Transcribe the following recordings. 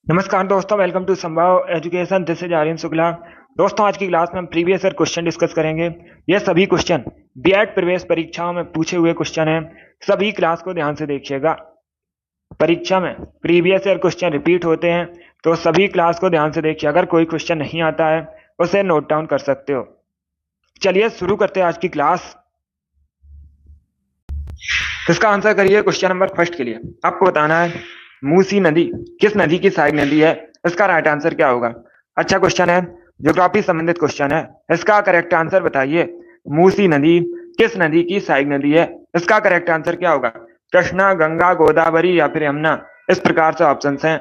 नमस्कार दोस्तों, welcome to Sambhav education. This is Aryan Shukla. दोस्तों, आज की क्लास में हम प्रीवियस ईयर क्वेश्चन डिस्कस करेंगे। ये सभी क्वेश्चन बीएड प्रवेश परीक्षाओं में पूछे हुए क्वेश्चन हैं। सभी क्लास को ध्यान से देखिएगा। परीक्षा में प्रीवियस ईयर क्वेश्चन रिपीट होते हैं, तो सभी क्लास को ध्यान से देखिए। अगर कोई क्वेश्चन नहीं आता है उसे नोट डाउन कर सकते हो। चलिए शुरू करते हैं आज की क्लास। इसका आंसर करिए क्वेश्चन नंबर फर्स्ट के लिए। आपको बताना है मूसी नदी किस नदी की सहायक नदी है। इसका राइट आंसर क्या होगा? अच्छा क्वेश्चन है, ज्योग्राफी संबंधित क्वेश्चन है। इसका करेक्ट आंसर बताइए। मूसी नदी किस नदी की सहायक नदी है? इसका करेक्ट आंसर क्या होगा? कृष्णा, गंगा, गोदावरी या फिर यमुना? इस प्रकार से ऑप्शंस हैं।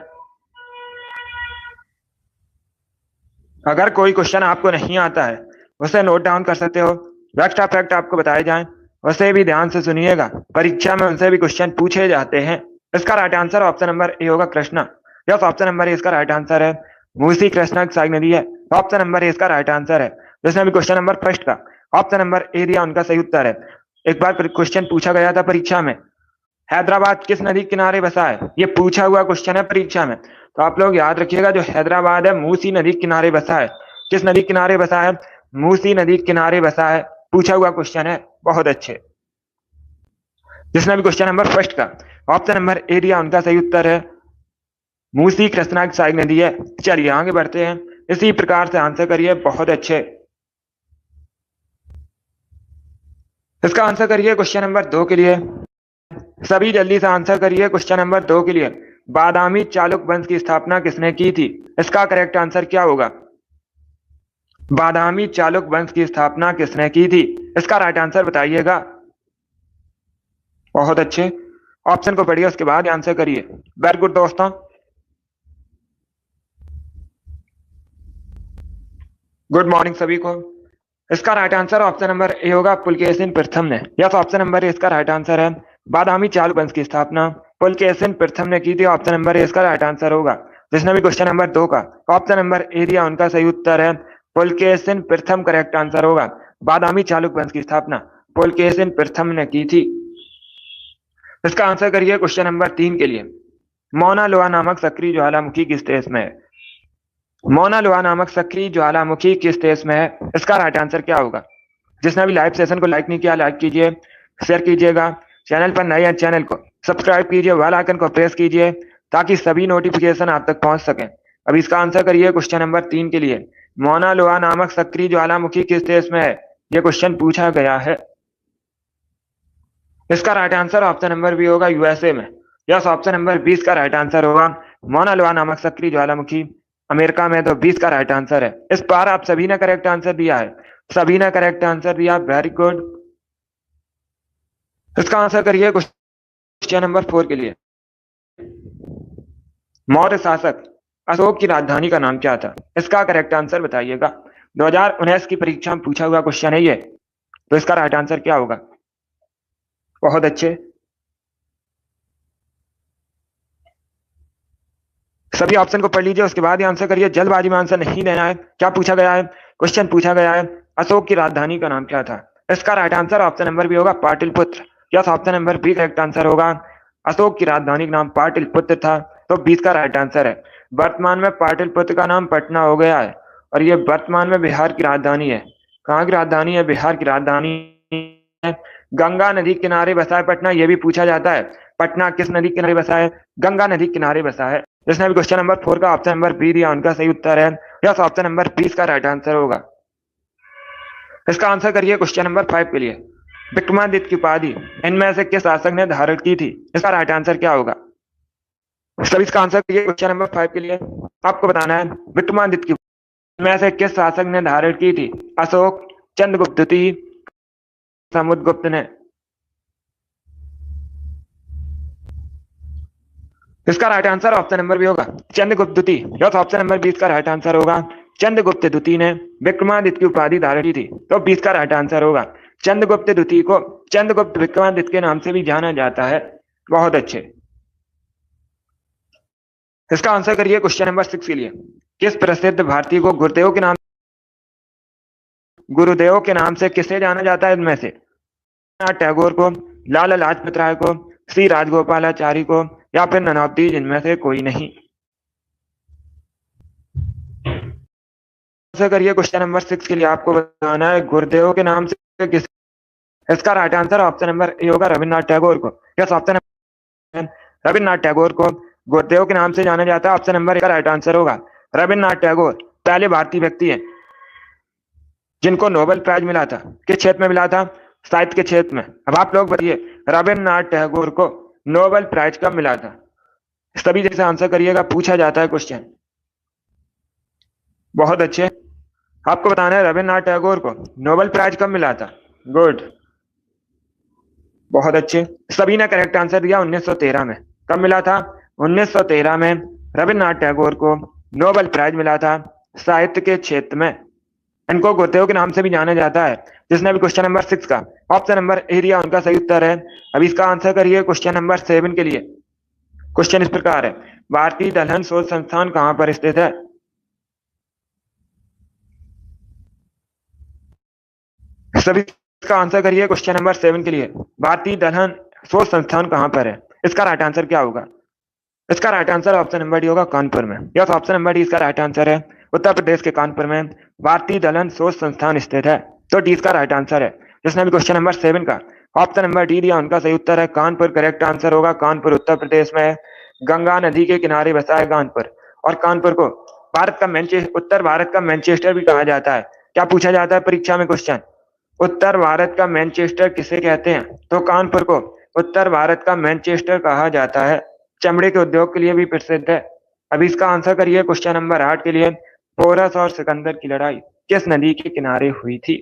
अगर कोई क्वेश्चन आपको नहीं आता है उसे नोट डाउन कर सकते हो। एक्स्ट्रा फैक्ट आपको बताए जाएं उसे भी ध्यान से सुनिएगा। परीक्षा में उनसे भी क्वेश्चन पूछे जाते हैं। इसका right answer option number A होगा, Krishna. Yes, option number A इसका राइट आंसर है। मूसी कृष्णा की सहायक नदी है। ऑप्शन नंबर ए इसका राइट आंसर है। जिसने भी क्वेश्चन नंबर फर्स्ट का ऑप्शन नंबर ए दिया उनका सही उत्तर है। एक बार क्वेश्चन पूछा गया था परीक्षा में, हैदराबाद किस नदी किनारे बसा है? ये पूछा हुआ क्वेश्चन है परीक्षा में, तो आप लोग याद रखिएगा जो हैदराबाद है मूसी नदी किनारे बसा है। किस नदी किनारे बसा है? मूसी नदी किनारे बसा है। पूछा हुआ क्वेश्चन है। बहुत अच्छे। जिसने भी क्वेश्चन नंबर फर्स्ट का ऑप्शन नंबर ए दिया उनका सही उत्तर है। मूसी कृष्णा की सहायक नदी है। चलिए आगे बढ़ते हैं। इसी प्रकार से आंसर करिए। बहुत अच्छे। इसका आंसर करिए क्वेश्चन नंबर 2 के लिए। सभी जल्दी से आंसर करिए क्वेश्चन नंबर 2 के लिए। बादामी चालुक्य वंश की स्थापना किसने की थी? इसका करेक्ट आंसर क्या होगा? बादामी चालुक्य वंश की स्थापना किसने की थी? इसका राइट आंसर बताइएगा। बहुत अच्छे। ऑप्शन को पढ़िए उसके बाद आंसर करिए। वेरी गुड दोस्तों। गुड मॉर्निंग सभी को। इसका right answer option number A होगा, पुलकेशिन प्रथम ने। यस, ऑप्शन नंबर ए इसका राइट आंसर है। बादामी चालुक्य वंश की स्थापना पुलकेशिन प्रथम ने की थी। ऑप्शन नंबर ए इसका राइट आंसर होगा। जिसने भी क्वेश्चन नंबर 2 का ऑप्शन नंबर ए दिया उनका सही उत्तर है। पुलकेशिन प्रथम करेक्ट आंसर होगा। बादामी चालुक्य वंश की स्थापना पुलकेशिन प्रथम ने की थी। इसका आंसर करिए क्वेश्चन नंबर 3 के लिए। मौना लोहा नामक सक्रिय ज्वालामुखी किस देश में है? मौना लोहा नामक सक्रिय ज्वालामुखी किस देश में है? इसका राइट आंसर क्या होगा? जिसने भी लाइव सेशन को लाइक नहीं किया, लाइक कीजिए, शेयर कीजिएगा। चैनल पर नए हैं चैनल को सब्सक्राइब कीजिए, बेल आइकन को प्रेस कीजिए ताकि सभी नोटिफिकेशन आप तक पहुंच सके। अब इसका आंसर करिए क्वेश्चन नंबर 3 के लिए। मौना लोहा नामक सक्रिय ज्वालामुखी किस देश में है? यह क्वेश्चन पूछा गया है। इसका right answer option number B होगा, यूएसए में। यस, ऑप्शन नंबर 20 का राइट आंसर होगा। मौना लोहा नामक सक्रिय ज्वालामुखी अमेरिका में, तो 20 का राइट आंसर है। इस बार आप सभी ने करेक्ट आंसर दिया है। सभी ने करेक्ट आंसर दिया, वेरी गुड। इसका आंसर करिए क्वेश्चन नंबर 4 के लिए। मौर्य शासक अशोक की राजधानी का नाम क्या था? इसका करेक्ट आंसर बताइएगा। 2019 की परीक्षा में पूछा हुआ क्वेश्चन है ये, तो इसका राइट आंसर क्या होगा? बहुत अच्छे। सभी ऑप्शन को पढ़ लीजिए, उसके बाद ही आंसर करिए। जल्दबाजी में आंसर नहीं देना है। क्या पूछा गया है? क्वेश्चन पूछा गया है अशोक की राजधानी का नाम क्या था? इसका right answer option number B होगा, Pataliputra. Yes, option number B correct answer होगा। अशोक की राजधानी का नाम पाटलिपुत्र था, तो 20 का राइट आंसर है। वर्तमान में पाटलिपुत्र का नाम पटना हो गया है और ये वर्तमान में बिहार की राजधानी है। कहाँ की राजधानी है? बिहार की राजधानी है। गंगा नदी किनारे बसा है पटना, यह भी पूछा जाता है। पटना किस नदी किनारे बसा है? गंगा नदी किनारे बसा है। जिसने भी क्वेश्चन नंबर 4 का ऑप्शन नंबर बी दिया उनका सही उत्तर है। यस, ऑप्शन नंबर 20 का राइट आंसर होगा। इसका आंसर करिए क्वेश्चन नंबर 5 के लिए। विक्रमादित्य की उपाधि इनमें से किस शासक ने धारण की थी? इसका राइट आंसर क्या होगा? सभी इसका आंसर करिए क्वेश्चन नंबर 5 के लिए। आपको बताना है विक्रमादित्य की इनमें से किस शासक ने धारण की थी? अशोक, चंद्रगुप्त द्वितीय, समुद्रगुप्त ने? इसका right answer option number B होगा, चंद्रगुप्त द्वितीय। यस, ऑप्शन नंबर 20 का राइट आंसर होगा। चंद्रगुप्त द्वितीय ने विक्रमादित्य की उपाधि धारण की थी, तो 20 का राइट आंसर होगा। चंद्रगुप्त द्वितीय को चंद्रगुप्त विक्रमादित्य के नाम से भी जाना जाता है। बहुत अच्छे। इसका आंसर करिए क्वेश्चन नंबर 6 के लिए। किस प्रसिद्ध भारतीय को गुरुदेव के नाम से किसे जाना जाता है? इनमें से रवींद्रनाथ टैगोर को, लाला लाजपत राय को, श्री राजगोपालाचारी को या फिर ननावती, जिनमें से कोई नहीं। आंसर करिए क्वेश्चन नंबर 6 के लिए। आपको बताना है गुरुदेव के नाम से किस, इसका right answer option number A होगा रविन्द्रनाथ टैगोर को। यस, ऑप्शन रविन्द्रनाथ टैगोर को गुरुदेव के नाम से जाना जाता है। ऑप्शन नंबर ए का राइट आंसर होगा रविन्द्रनाथ टैगोर। पहले भारतीय व्यक्ति हैं जिनको नोबेल प्राइज मिला था। किस क्षेत्र में मिला था? साहित्य के क्षेत्र में। अब आप लोग बताइए रविन्द्रनाथ टैगोर को नोबेल प्राइज कब मिला था? सभी जैसे आंसर करिएगा, पूछा जाता है क्वेश्चन। बहुत अच्छे, आपको बताना है रविन्द्रनाथ टैगोर को नोबेल प्राइज कब मिला था। गुड, बहुत अच्छे, सभी ने करेक्ट आंसर दिया। 1913 में। कब मिला था? 1913 में रविन्द्रनाथ टैगोर को नोबेल प्राइज मिला था साहित्य के क्षेत्र में। इनको गुरुदेव के नाम से भी जाना जाता है। जिसने भी क्वेश्चन नंबर 6 का ऑप्शन नंबर ए दिया उनका सही उत्तर है। अब इसका आंसर करिए क्वेश्चन नंबर 7 के लिए। क्वेश्चन इस प्रकार है, भारतीय दलहन शोध संस्थान कहां पर स्थित है? सभी इसका आंसर करिए क्वेश्चन नंबर 7 के लिए। भारतीय दलहन शोध संस्थान कहां पर है? इसका राइट आंसर क्या होगा? इसका right answer option number D होगा कानपुर में। यस, ऑप्शन नंबर डी इसका राइट आंसर है। उत्तर प्रदेश के कानपुर में भारतीय दलहन शोध संस्थान स्थित है। तो डी इसका राइट आंसर है। जिसने भी क्वेश्चन नंबर 7 का ऑप्शन नंबर डी दिया उनका सही उत्तर है कानपुर। करेक्ट आंसर होगा कानपुर, उत्तर प्रदेश में है। गंगा नदी के किनारे बसा है कानपुर। और कानपुर को भारत का उत्तर भारत का मैनचेस्टर भी कहा जाता है। क्या पूछा जाता है परीक्षा में क्वेश्चन? उत्तर भारत का मैनचेस्टर किसे कहते हैं? तो कानपुर को उत्तर भारत का मैनचेस्टर कहा जाता है। चमड़े के उद्योग के लिए भी प्रसिद्ध है। अभी इसका आंसर करिए क्वेश्चन नंबर 8 के लिए। पोरस और सिकंदर की लड़ाई किस नदी के किनारे हुई थी?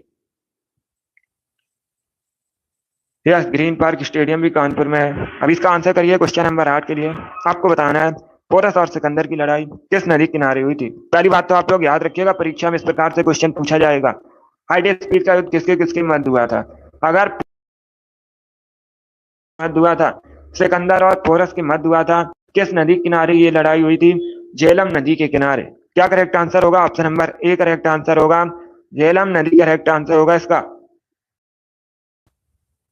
यस, ग्रीन पार्क स्टेडियम भी कानपुर में है। अब इसका आंसर करिए क्वेश्चन नंबर 8 के लिए। आपको बताना है पोरस और सिकंदर की लड़ाई किस नदी किनारे हुई थी। पहली बात तो आप लोग याद रखिएगा, परीक्षा में इस प्रकार से क्वेश्चन पूछा जाएगा, हाई स्पीड का युद्ध किसके किसके मध्य हुआ था? अगर मध्य हुआ था, सिकंदर और पोरस के मध्य हुआ था। किस नदी किनारे ये लड़ाई हुई थी? झेलम नदी के किनारे। क्या करेक्ट आंसर होगा? Option number A correct answer होगा, झेलम नदी करेक्ट आंसर होगा इसका।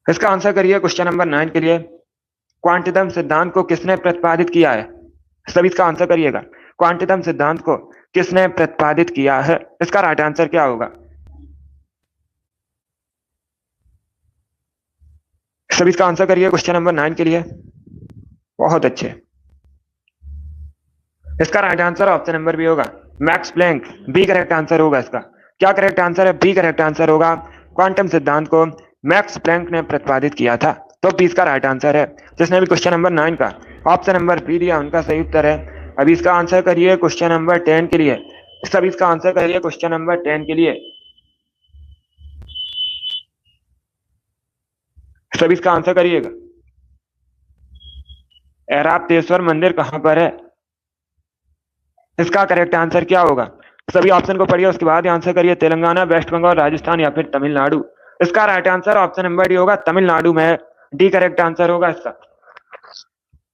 इसका आंसर करिए क्वेश्चन नंबर 9 के लिए। क्वांटिज्म सिद्धांत को किसने प्रतिपादित किया है? सभी इसका आंसर करिएगा। क्वांटिज्म सिद्धांत को किसने प्रतिपादित किया है? इसका राइट आंसर क्या होगा? सभी इसका आंसर करिए क्वेश्चन नंबर 9 के लिए। बहुत अच्छे, इसका right answer option number B होगा Max Planck. B correct answer होगा इसका। क्या करेक्ट आंसर है? बी करेक्ट आंसर होगा। क्वांटम सिद्धांत को मैक्स प्लैंक ने प्रतिपादित किया था। तो बी इसका राइट आंसर है। जिसने भी क्वेश्चन नंबर 9 का ऑप्शन नंबर बी दिया उनका सही उत्तर है। अभी इसका आंसर करिए क्वेश्चन नंबर 10 के लिए। सभी इसका आंसर करिए क्वेश्चन नंबर 10 के लिए। सभी इसका आंसर करिएगा। ऐरावतेश्वर मंदिर कहां पर है? इसका करेक्ट आंसर क्या होगा? सभी ऑप्शन को पढ़िए, उसके बाद आंसर करिए। तेलंगाना, वेस्ट बंगाल, राजस्थान या फिर तमिलनाडु। इसका right answer option number D होगा, तमिलनाडु में है। डी करेक्ट आंसर होगा इसका।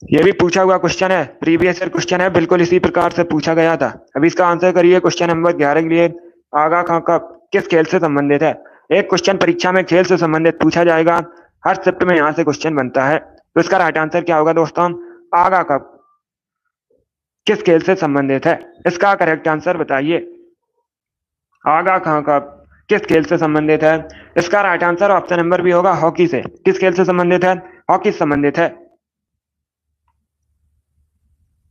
यह भी पूछा हुआ क्वेश्चन है, प्रीवियस ईयर क्वेश्चन है, बिल्कुल इसी प्रकार से पूछा गया था। अभी इसका आंसर करिए क्वेश्चन नंबर 11 के लिए। आगा खां कब किस खेल से संबंधित है? एक क्वेश्चन परीक्षा में खेल से संबंधित पूछा जाएगा। हर शिफ्ट में यहां से क्वेश्चन बनता है। तो इसका राइट आंसर क्या होगा दोस्तों? आगा कब किस खेल से संबंधित है? इसका करेक्ट आंसर बताइए। आगा खां कब किस खेल से संबंधित है? इसका राइट आंसर ऑप्शन नंबर भी होगा हॉकी से। किस खेल से संबंधित है? हॉकी से संबंधित है।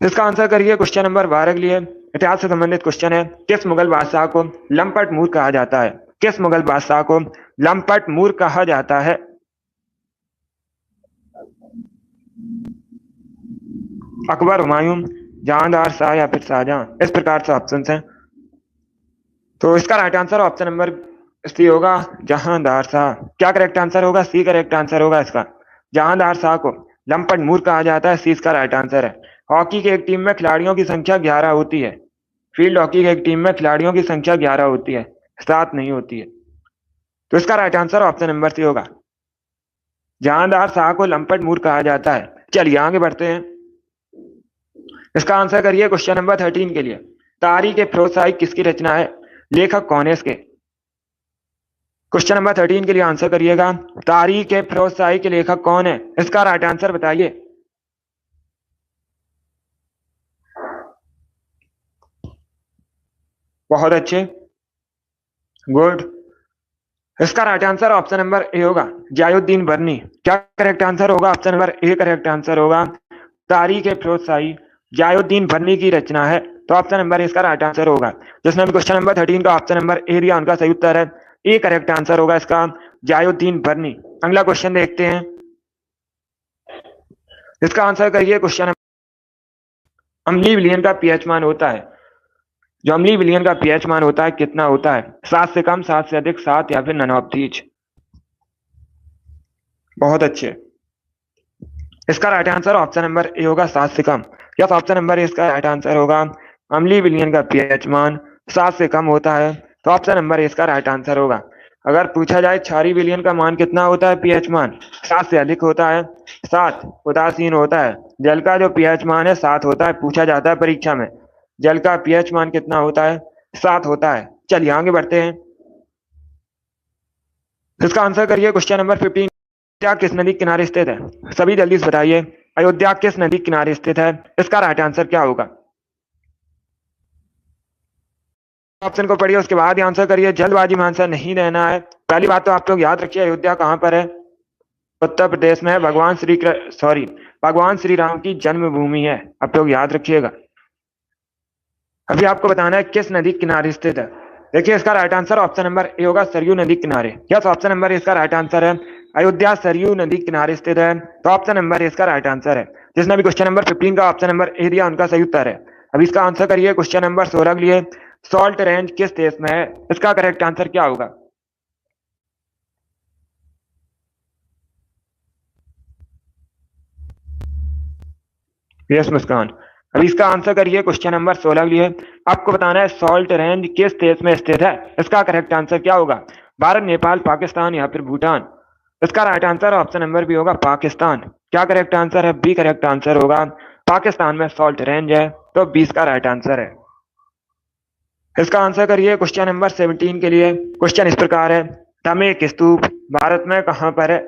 इसका आंसर करिए क्वेश्चन नंबर 12 के लिए। इतिहास से संबंधित क्वेश्चन है। किस मुगल बादशाह को लंपट मूर कहा जाता है? किस मुगल बादशाह को लंपट मूर कहा जाता है? अकबर, हुमायूं, जहांदार शाह या फिर शाहजहां। इस प्रकार से ऑप्शन हैं। तो इसका right answer option number C होगा, जहांदार शाह। क्या करेक्ट आंसर होगा? सी करेक्ट आंसर होगा इसका। जहांदार शाह को लंपट मूर कहा जाता है। सी इसका राइट आंसर है। हॉकी की एक टीम में खिलाड़ियों की संख्या 11 होती है। फील्ड हॉकी की एक टीम में खिलाड़ियों की संख्या 11 होती है, 7 नहीं होती है। तो इसका right answer option number C होगा, जहांदार शाह को लंपट मूर कहा जाता है। चलिए आगे बढ़ते हैं। इसका आंसर करिए क्वेश्चन नंबर 13 के लिए। तारीख ए फिरोज शाही किसकी रचना है? लेखक कौन है इसके? क्वेश्चन नंबर 13 के लिए आंसर करिएगा। तारीख ए फिरोज शाही के लेखक कौन है? इसका राइट आंसर बताइए। बहुत अच्छे, गुड। इसका right answer option number A होगा जियाउद्दीन बर्नी। क्या करेक्ट आंसर होगा? Option number A correct answer होगा। तारीख फिरोज शाही जियाउद्दीन बर्नी की रचना है, तो ऑप्शन नंबर इसका राइट आंसर होगा। जिसने भी क्वेश्चन नंबर 13 का ऑप्शन नंबर ए दिया उनका सही उत्तर है ए करेक्ट आंसर होगा इसका जियाउद्दीन बर्नी। अगला क्वेश्चन देखते हैं, इसका आंसर करिए। क्वेश्चन अम्लीय विलयन का पीएच मान होता है, जो अम्लीय विलयन का पीएच मान होता है कितना होता है? 7 से कम, 7 से अधिक, 7 या फिर नन ऑफ दीज। बहुत अच्छे। इसका right answer option number A होगा 7 से कम। यस, ऑप्शन नंबर ए इसका राइट आंसर होगा। अम्लीय विलयन का पीएच मान 7 से कम होता है, तो ऑप्शन नंबर ए इसका राइट आंसर होगा। अगर पूछा जाए क्षारीय विलयन का मान कितना होता है पीएच मान? 7 से अधिक होता है, 7 उदासीन होता है। जल का जो पीएच मान है 7 होता है, पूछा जाता है परीक्षा में जल का पीएच मान कितना होता है? 7 होता है। चलिए आगे बढ़ते हैं, इसका आंसर करिए। क्वेश्चन नंबर 15, अयोध्या किस नदी के किनारे स्थित है? सभी जल्दी से बताइए, अयोध्या किस नदी के किनारे स्थित है? इसका राइट आंसर क्या होगा? ऑप्शन को पढ़िए, उसके बाद ही आंसर करिए, जल्दबाजी में आंसर नहीं देना है। पहली बात तो आप लोग याद रखिए, अयोध्या कहाँ पर है? उत्तर प्रदेश में है। भगवान श्री राम की जन्मभूमि है, आप लोग याद रखिएगा। अभी आपको बताना है किस नदी के किनारे स्थित है। देखिए, इसका right answer option number A होगा, सरयू नदी के किनारे। यस, ऑप्शन नंबर इसका राइट आंसर है। अयोध्या सरयू नदी के किनारे स्थित है, तो ऑप्शन नंबर इसका राइट आंसर है। जिसने भी क्वेश्चन नंबर 15 का ऑप्शन नंबर ए दिया उनका सही उत्तर है। अब इसका आंसर करिए। क्वेश्चन नंबर 16 के लिए, सॉल्ट रेंज किस देश में है? इसका करेक्ट आंसर क्या होगा? यस मुस्कान। अब इसका आंसर करिए। क्वेश्चन नंबर 16 के लिए आपको बताना है सॉल्ट रेंज किस देश में स्थित है? इसका करेक्ट आंसर क्या होगा? भारत, नेपाल, पाकिस्तान या फिर भूटान? इसका right answer option number B होगा, पाकिस्तान। क्या करेक्ट आंसर है? बी करेक्ट आंसर होगा। पाकिस्तान में सॉल्ट रेंज है, तो 20 का राइट आंसर है। इसका आंसर करिए। क्वेश्चन नंबर 17 के लिए क्वेश्चन इस प्रकार है, धमेक स्तूप भारत में कहां पर है?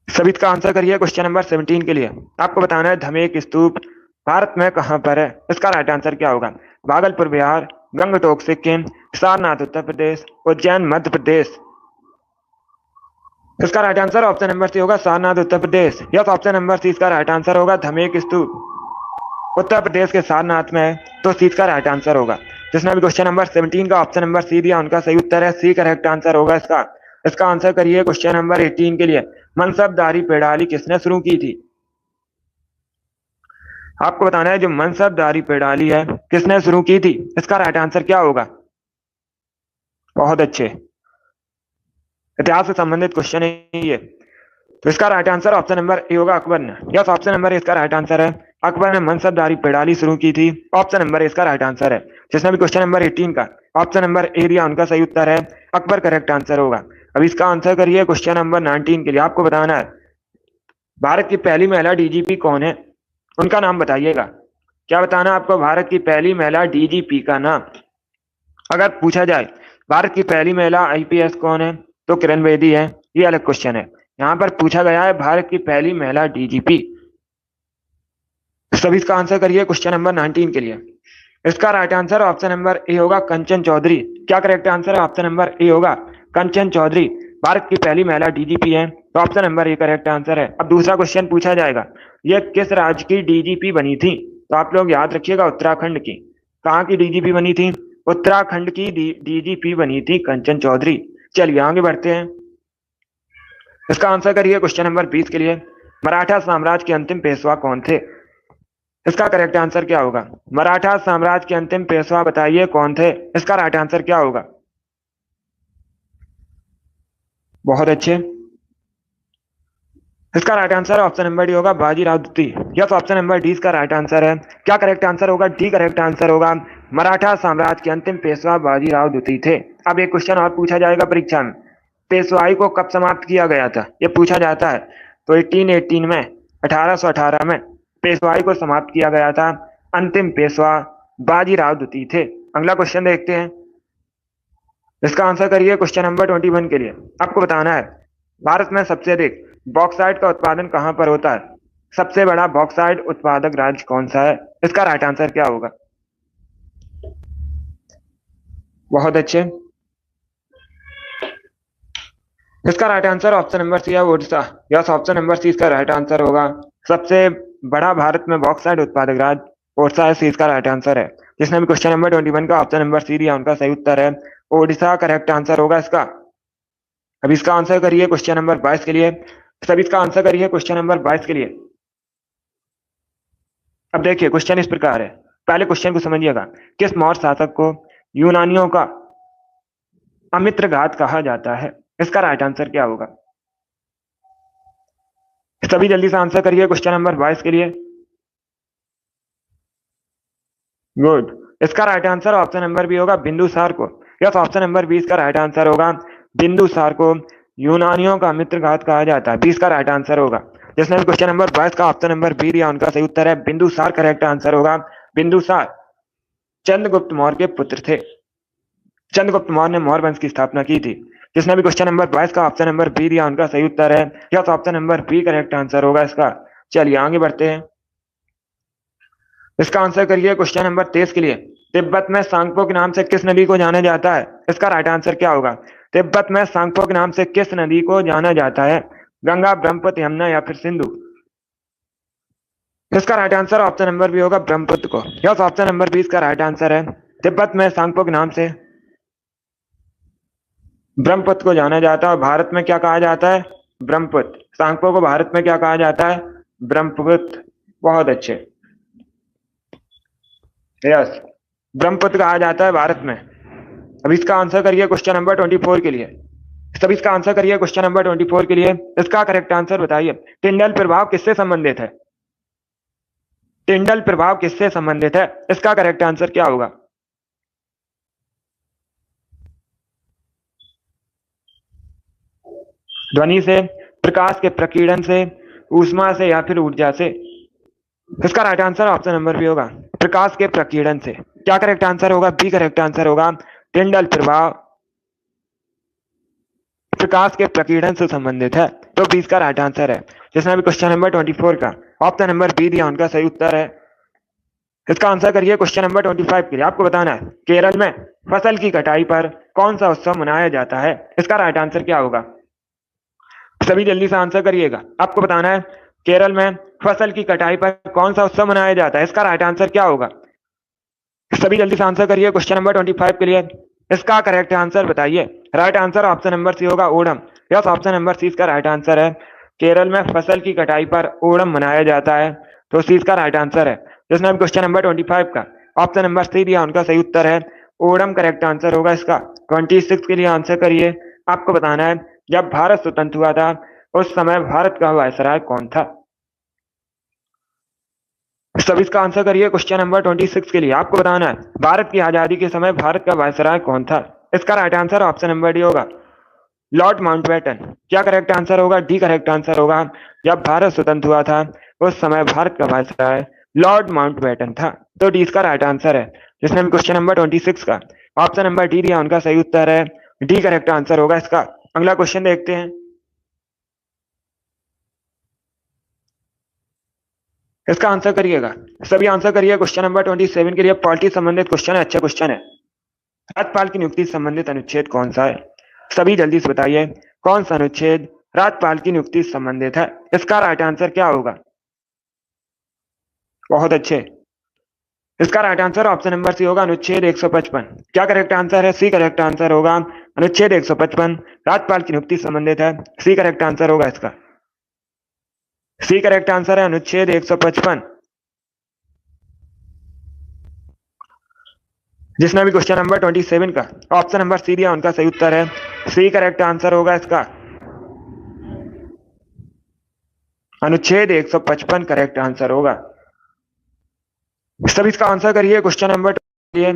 सभी का आंसर करिए। क्वेश्चन नंबर 17 के लिए आपको बताना है धमेक स्तूप भारत में कहां पर है? इसका राइट आंसर क्या होगा? भागलपुर बिहार, गंगटोक सिक्किम, सारनाथ उत्तर प्रदेश, उज्जैन मध्य प्रदेश? इसका right answer option number C होगा, Sarnath Uttar Pradesh. Yes, option number C इसका राइट आंसर होगा। धमेक स्तूप उत्तर प्रदेश के सारनाथ में है, तो सी इसका राइट आंसर होगा। जिसने भी क्वेश्चन नंबर 17 का ऑप्शन नंबर सी दिया उनका सही उत्तर है सी करेक्ट आंसर होगा इसका। इसका आंसर करिए। क्वेश्चन नंबर 18 के लिए, मनसबदारी पेड़ाली किसने शुरू की थी? आपको बताना है जो मनसबदारी पेड़ाली है किसने शुरू की थी? इसका राइट आंसर क्या होगा? बहुत अच्छे, इतिहास से संबंधित क्वेश्चन है ये, तो इसका right answer option number A होगा, अकबर ने। यस, ऑप्शन नंबर इसका राइट आंसर है। अकबर ने मनसबदारी पेड़ाली शुरू की थी, ऑप्शन नंबर इसका राइट आंसर है। जिसने भी क्वेश्चन नंबर 18 का ऑप्शन नंबर ए दिया उनका सही उत्तर है अकबर करेक्ट आंसर होगा। अब इसका आंसर करिए। क्वेश्चन नंबर 19 के लिए आपको बताना है भारत की पहली महिला डीजीपी कौन है? उनका नाम बताइएगा। क्या बताना है आपको? भारत की पहली महिला डीजीपी का नाम। अगर पूछा जाए भारत की पहली महिला आईपीएस कौन है, तो किरण बेदी है। ये अलग क्वेश्चन है। यहाँ पर पूछा गया है भारत की पहली महिला डीजीपी। सभी इसका आंसर करिए। क्वेश्चन नंबर 19 के लिए इसका right answer option number A होगा, कंचन चौधरी। क्या करेक्ट आंसर है? ऑप्शन नंबर ए होगा, कंचन चौधरी भारत की पहली महिला डीजीपी है, तो option number A correct answer है। अब दूसरा क्वेश्चन पूछा जाएगा, यह किस राज्य की डीजीपी बनी थी? तो आप लोग याद रखिएगा, उत्तराखंड की। कहाँ की डीजीपी बनी थी? उत्तराखंड की डीजीपी बनी थी कंचन चौधरी। चलिए आगे बढ़ते हैं, इसका आंसर करिए। क्वेश्चन नंबर 20 के लिए, मराठा साम्राज्य के अंतिम पेशवा कौन थे? इसका करेक्ट आंसर क्या होगा? मराठा साम्राज्य के अंतिम पेशवा बताइए कौन थे? इसका राइट आंसर क्या होगा? बहुत अच्छे, इसका right answer option number D होगा, बाजीराव द्वितीय। यस, ऑप्शन नंबर डी इसका राइट आंसर है। क्या करेक्ट आंसर होगा? डी करेक्ट आंसर होगा। मराठा साम्राज्य के अंतिम पेशवा बाजीराव द्वितीय थे। अब एक क्वेश्चन और पूछा जाएगा परीक्षा में, पेशवाई को कब समाप्त किया गया था? ये पूछा जाता है। तो 1818 में, 1818 में पेशवाई को समाप्त किया गया था। अंतिम पेशवा बाजीराव द्वितीय थे। अगला क्वेश्चन देखते हैं, इसका आंसर करिए। क्वेश्चन नंबर 21 के लिए आपको बताना है भारत में सबसे अधिक बॉक्साइट का उत्पादन कहां पर होता है? सबसे बड़ा बॉक्साइट उत्पादक राज्य कौन सा है? इसका राइट आंसर क्या होगा? बहुत अच्छे। इसका right answer option number C है Odisha. Yes, option number C इसका राइट आंसर होगा। सबसे बड़ा भारत में बॉक्साइट उत्पादक राज्य ओडिशा है, सी इसका राइट आंसर है। जिसने भी क्वेश्चन नंबर 21 का ऑप्शन नंबर सी दिया उनका सही उत्तर है ओडिशा, करेक्ट आंसर होगा इसका। अब इसका आंसर करिए क्वेश्चन नंबर 22 के लिए। सब इसका आंसर करिए क्वेश्चन नंबर 22 के लिए। अब देखिए क्वेश्चन इस प्रकार है, पहले क्वेश्चन को समझिएगा। किस मौर्य शासक को यूनानियों का अमित्रघात कहा जाता है? इसका राइट आंसर क्या होगा? सभी जल्दी से आंसर करिए क्वेश्चन नंबर 22 के लिए। गुड। इसका right answer option number B होगा बिंदुसार को। यस, ऑप्शन नंबर 20 का राइट आंसर होगा बिंदुसार को यूनानियों का मित्रघात कहा जाता है, 20 का राइट आंसर होगा। जिसने भी क्वेश्चन नंबर 22 का ऑप्शन नंबर बी दिया उनका सही उत्तर है बिंदुसार, करेक्ट आंसर होगा बिंदुसार। चंद्रगुप्त मौर्य के पुत्र थे। चंद्रगुप्त मौर्य ने मौर्य वंश की स्थापना की थी। जिसने भी क्वेश्चन नंबर 22 का ऑप्शन नंबर बी दिया उनका सही उत्तर है yes, option number B correct answer होगा इसका। चलिए आगे बढ़ते हैं। इसका आंसर करिए क्वेश्चन नंबर 23 के लिए। तिब्बत में सांगपो के नाम से किस नदी को जाना जाता है? इसका राइट आंसर क्या होगा? तिब्बत में सांगपो के नाम से किस नदी को जाना जाता है? गंगा, ब्रह्मपुत्र, यमुना या फिर सिंधु? इसका right answer option number B होगा ब्रह्मपुत्र को। यस, ऑप्शन नंबर 20 का राइट आंसर है। तिब्बत में सांगपो के नाम से ब्रह्मपुत्र को जाना जाता है और भारत में क्या कहा जाता है? ब्रह्मपुत्र। सांगपो को भारत में क्या कहा जाता है? ब्रह्मपुत्र। बहुत अच्छे। यस, ब्रह्मपुत्र कहा जाता है भारत में। अब इसका आंसर करिए क्वेश्चन नंबर 24 के लिए। सब इसका आंसर करिए क्वेश्चन नंबर 24 के लिए। इसका करेक्ट आंसर बताइए। टिंडल प्रभाव किससे संबंधित है? टिंडल प्रभाव किससे संबंधित है? इसका करेक्ट आंसर क्या होगा? ध्वनि से, प्रकाश के प्रकीर्णन से, ऊष्मा से या फिर ऊर्जा से? इसका right answer option number B होगा प्रकाश के प्रकीर्णन से। क्या करेक्ट आंसर होगा? बी करेक्ट आंसर होगा। टिंडल प्रभाव प्रकाश के प्रकीर्णन से संबंधित है, तो 20 का राइट आंसर है। जिसने भी क्वेश्चन नंबर 24 का ऑप्शन नंबर बी दिया उनका सही उत्तर है। इसका आंसर करिए क्वेश्चन नंबर 25 के लिए। आपको बताना है केरल में फसल की कटाई पर कौन सा उत्सव मनाया जाता है? इसका राइट आंसर क्या होगा? सभी जल्दी से आंसर करिएगा। आपको बताना है केरल में फसल की कटाई पर कौन सा उत्सव मनाया जाता है? इसका राइट आंसर क्या होगा? सभी जल्दी से आंसर करिए क्वेश्चन नंबर 25 के लिए। इसका करेक्ट आंसर बताइए। Right answer option number C होगा Onam. Yes, option number C इसका राइट आंसर है। केरल में फसल की कटाई पर ओणम मनाया जाता है, तो सी इसका राइट आंसर है। जिसने भी क्वेश्चन नंबर 25 का ऑप्शन नंबर सी दिया उनका सही उत्तर है ओणम, करेक्ट आंसर होगा इसका। 26 के लिए आंसर करिए। आपको बताना है जब भारत स्वतंत्र हुआ था उस समय भारत का वायसराय कौन था? सब इसका आंसर करिए क्वेश्चन नंबर 26 के लिए। आपको बताना है भारत की आजादी के समय भारत का वायसराय कौन था? इसका right answer option number D होगा लॉर्ड माउंटबेटन। क्या करेक्ट आंसर होगा? डी करेक्ट आंसर होगा। जब भारत स्वतंत्र हुआ था उस समय भारत का वायसराय लॉर्ड माउंटबेटन था, तो डी इसका राइट आंसर है। जिसने क्वेश्चन नंबर 26 का ऑप्शन नंबर डी दिया उनका सही उत्तर है डी, करेक्ट आंसर होगा इसका। अगला क्वेश्चन देखते हैं। इसका आंसर करिएगा। सभी आंसर करिए क्वेश्चन नंबर 27 के लिए। पॉलिटी संबंधित क्वेश्चन है, अच्छा क्वेश्चन है। राज्यपाल की नियुक्ति संबंधित अनुच्छेद कौन सा है? सभी जल्दी से बताइए कौन सा अनुच्छेद राज्यपाल की नियुक्ति संबंधित है? इसका राइट आंसर क्या होगा? बहुत अच्छे। इसका right answer option number C होगा अनुच्छेद 155। क्या करेक्ट आंसर है? सी करेक्ट आंसर होगा। अनुच्छेद 155 राज्यपाल की नियुक्ति संबंधित है, सी करेक्ट आंसर होगा इसका। सी करेक्ट आंसर है अनुच्छेद 155। जिसने भी क्वेश्चन नंबर 27 का ऑप्शन नंबर सी दिया उनका सही उत्तर है सी, करेक्ट आंसर होगा इसका। अनुच्छेद 155 करेक्ट आंसर होगा। सब इसका आंसर करिए क्वेश्चन नंबर लिए।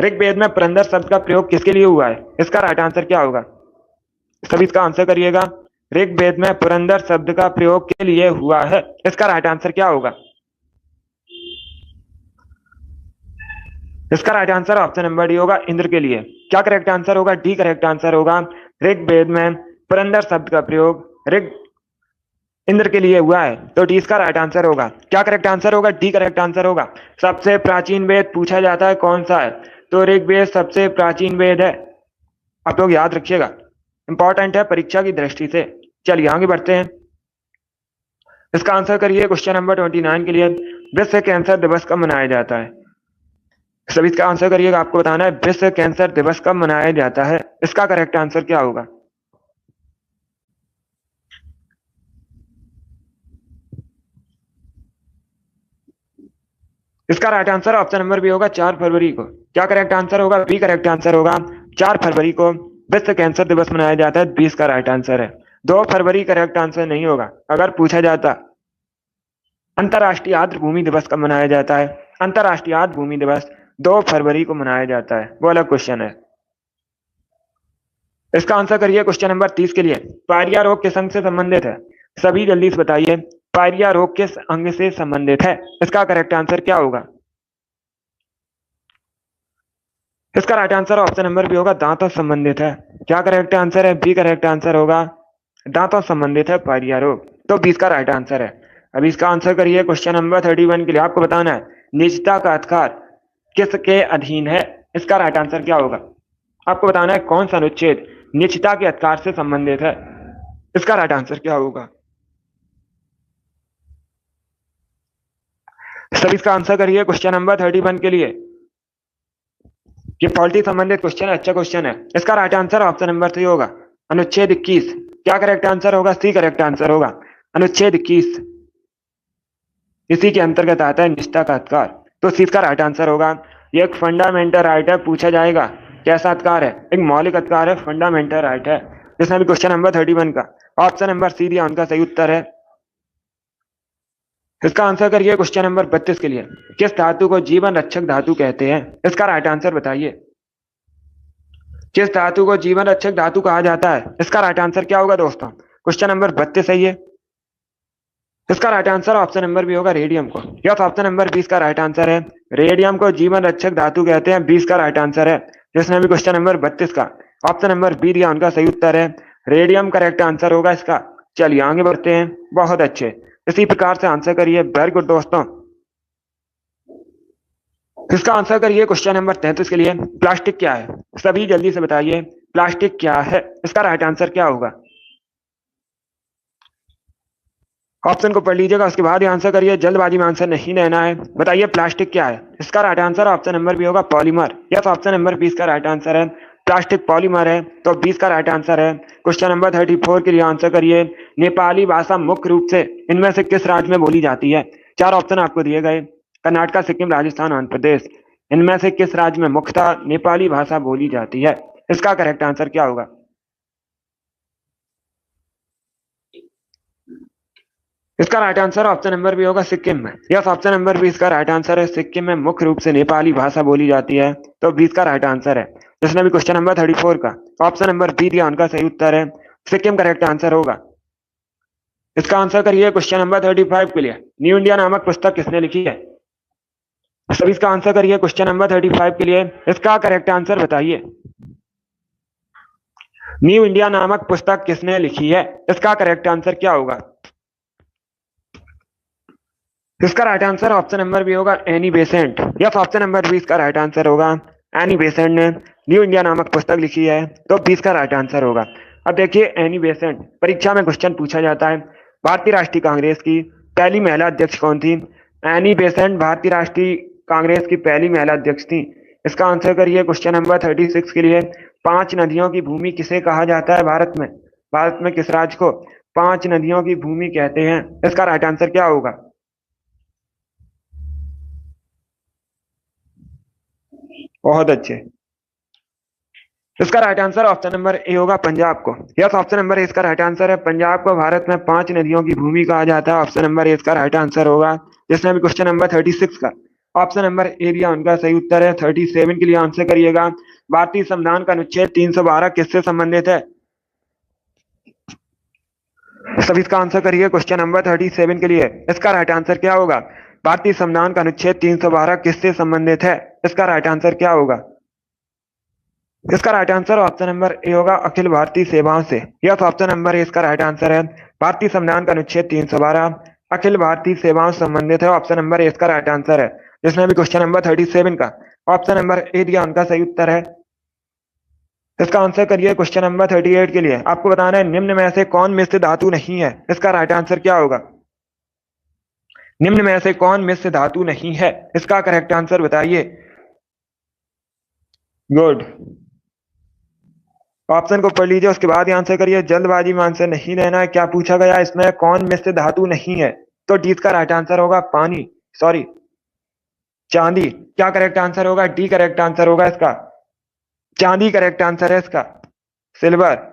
ऋग्वेद में पुरंदर शब्द का प्रयोग किसके लिए हुआ है? इसका राइट आंसर क्या होगा? सभी इसका आंसर करिएगा। ऋग्वेद में पुरंदर शब्द का प्रयोग के लिए हुआ है, इसका राइट आंसर क्या होगा? इसका right answer option number D होगा इंद्र के लिए। क्या करेक्ट आंसर होगा? डी करेक्ट आंसर होगा। ऋग्वेद में पुरंदर शब्द का प्रयोग ऋग इंद्र के लिए हुआ है, तो डी इसका राइट आंसर होगा। क्या करेक्ट आंसर होगा? डी करेक्ट आंसर होगा। सबसे प्राचीन वेद पूछा जाता है कौन सा है, तो ऋग्वेद सबसे प्राचीन वेद है। आप लोग याद रखिएगा, इंपॉर्टेंट है परीक्षा की दृष्टि से। चलिए आगे बढ़ते हैं। इसका आंसर करिए क्वेश्चन नंबर 29 के लिए। विश्व कैंसर दिवस कब मनाया जाता है? सभी इसका आंसर करिएगा, आपको बताना है विश्व कैंसर दिवस कब मनाया जाता है। इसका करेक्ट आंसर क्या होगा? इसका right answer option number B होगा 4 फरवरी को। क्या करेक्ट आंसर होगा? बी करेक्ट आंसर होगा। 4 फरवरी को विश्व कैंसर दिवस मनाया जाता है। 20 का राइट आंसर है। 2 फरवरी करेक्ट आंसर नहीं होगा। अगर पूछा जाता अंतर्राष्ट्रीय आर्द्र भूमि दिवस कब मनाया जाता है? अंतर्राष्ट्रीय आर्द्र भूमि दिवस 2 फरवरी को मनाया जाता है, वो अलग क्वेश्चन है। इसका आंसर करिए क्वेश्चन नंबर 30 के लिए। पायरिया रोग किस अंग से संबंधित है? सभी जल्दी से बताइए, पायरिया रोग किस अंग से संबंधित है? इसका करेक्ट आंसर क्या होगा? इसका right answer option number B होगा, दांतों से संबंधित है। क्या करेक्ट आंसर है? बी करेक्ट आंसर होगा, दांतों से संबंधित है पायरिया रोग। तो 20 का राइट आंसर है। अभी इसका आंसर करिए क्वेश्चन नंबर 31 के लिए। आपको बताना है निजता का अधिकार किसके अधीन है? इसका राइट आंसर क्या होगा? आपको बताना है कौन सा अनुच्छेद निजता के अधिकार से संबंधित है। इसका राइट आंसर क्या होगा? सभी इसका आंसर करिए क्वेश्चन नंबर 31 के लिए। ये पॉलिटी संबंधित क्वेश्चन है, अच्छा क्वेश्चन है। इसका राइट आंसर ऑप्शन नंबर 3 होगा, अनुच्छेद 21। क्या करेक्ट आंसर होगा? सी करेक्ट आंसर होगा, अनुच्छेद 21 इसी के अंतर्गत आता है निजता का अधिकार। तो सी का राइट आंसर होगा। ये एक फंडामेंटल राइट है, पूछा जाएगा कैसा अधिकार है? एक मौलिक अधिकार है, फंडामेंटल राइट है। जिसमें भी क्वेश्चन नंबर 31 का ऑप्शन नंबर सी दिया, उनका सही उत्तर है। इसका आंसर करिए क्वेश्चन नंबर 32 के लिए। किस धातु को जीवन रक्षक धातु कहते हैं? इसका राइट आंसर बताइए। किस धातु को जीवन रक्षक धातु कहा जाता है? इसका राइट आंसर क्या होगा दोस्तों? क्वेश्चन नंबर 32 सही है। इसका right answer option number B होगा, रेडियम को। यस, ऑप्शन नंबर 20 का राइट आंसर है। रेडियम को जीवन रक्षक धातु कहते हैं, 20 का राइट आंसर है। जिसने भी क्वेश्चन नंबर 32 का ऑप्शन नंबर बी दिया, उनका सही उत्तर है रेडियम करेक्ट आंसर होगा इसका। चलिए आगे बढ़ते हैं। बहुत अच्छे, इसी प्रकार से आंसर करिए। वेरी गुड दोस्तों। इसका आंसर करिए क्वेश्चन नंबर 33 के लिए। प्लास्टिक क्या है? सभी जल्दी से बताइए, प्लास्टिक क्या है? इसका राइट आंसर क्या होगा? ऑप्शन को पढ़ लीजिएगा, उसके बाद ही आंसर करिए। जल्दबाजी में आंसर नहीं देना है। बताइए प्लास्टिक क्या है? इसका right answer option number B होगा, पॉलीमर। यस, ऑप्शन नंबर 20 का राइट आंसर है। प्लास्टिक पॉलीमर है, तो 20 का राइट आंसर है। क्वेश्चन नंबर 34 के लिए आंसर करिए। नेपाली भाषा मुख्य रूप से इनमें से किस राज्य में बोली जाती है? 4 ऑप्शन आपको दिए गए, कर्नाटक, सिक्किम, राजस्थान, आंध्र प्रदेश। इनमें से किस राज्य में मुख्यतः नेपाली भाषा बोली जाती है? इसका करेक्ट आंसर क्या होगा? इसका right answer option number B होगा, सिक्किम में। यस, ऑप्शन नंबर बी इसका राइट आंसर है। सिक्किम में मुख्य रूप से नेपाली भाषा बोली जाती है, तो 20 का राइट आंसर है। जिसने भी क्वेश्चन नंबर 34 का ऑप्शन नंबर बी दिया, उनका सही उत्तर है सिक्किम करेक्ट आंसर होगा। इसका आंसर करिए क्वेश्चन नंबर 35 के लिए। न्यू इंडिया नामक पुस्तक किसने लिखी है? सभी इसका आंसर करिए क्वेश्चन नंबर 35 के लिए। इसका करेक्ट आंसर बताइए। न्यू इंडिया नामक पुस्तक किसने लिखी है? इसका करेक्ट आंसर क्या होगा? इसका right answer option number B होगा, Annie Besant. Yes, option number 20 का राइट आंसर होगा, एनी बेसेंट ने न्यू इंडिया नामक पुस्तक लिखी है, तो 20 का राइट आंसर होगा। अब देखिए, एनी बेसेंट परीक्षा में क्वेश्चन पूछा जाता है। भारतीय राष्ट्रीय कांग्रेस की पहली महिला अध्यक्ष कौन थी? एनी बेसेंट भारतीय राष्ट्रीय कांग्रेस की पहली महिला अध्यक्ष थी। इसका आंसर करिए क्वेश्चन नंबर 36 के लिए। 5 नदियों की भूमि किसे कहा जाता है भारत में? भारत में किस राज्य को 5 नदियों की भूमि कहते हैं? इसका राइट आंसर क्या होगा? बहुत अच्छे, इसका right answer option number A होगा, पंजाब को। यस, ऑप्शन नंबर ए इसका राइट आंसर है। पंजाब को भारत में 5 नदियों की भूमि कहा जाता है। ऑप्शन नंबर ए इसका राइट आंसर होगा। जिसने भी क्वेश्चन नंबर 36 का ऑप्शन नंबर ए दिया, उनका सही उत्तर है। 37 के लिए आंसर करिएगा। भारतीय संविधान का अनुच्छेद 312 किससे संबंधित है? सभी इसका आंसर करिए क्वेश्चन नंबर 37 के लिए। इसका राइट आंसर क्या होगा? भारतीय संविधान का अनुच्छेद 312 किससे संबंधित है? इसका राइट आंसर क्या होगा? इसका right answer option number A होगा, अखिल भारतीय सेवाओं से। यस, ऑप्शन नंबर ए इसका राइट आंसर है। भारतीय संविधान का अनुच्छेद 312 अखिल भारतीय सेवाओं से संबंधित है। ऑप्शन नंबर ए इसका राइट आंसर है। जिसमें भी क्वेश्चन नंबर 37 का ऑप्शन नंबर ए दिया उनका सही उत्तर है। इसका आंसर करिए क्वेश्चन नंबर 38 के लिए। आपको बताना है निम्न में से कौन मिश्र धातु नहीं है। इसका राइट आंसर क्या होगा? निम्न में से कौन मिश्र धातु नहीं है, इसका करेक्ट आंसर बताइए। गुड। ऑप्शन को पढ़ लीजिए, उसके बाद ही आंसर करिए। जल्दबाजी में आंसर नहीं देना है। क्या पूछा गया इसमें कौन मिश्र धातु नहीं है? तो डी का राइट आंसर होगा पानी, सॉरी चांदी। क्या करेक्ट आंसर होगा? डी करेक्ट आंसर होगा इसका। चांदी करेक्ट आंसर है इसका। सिल्वर,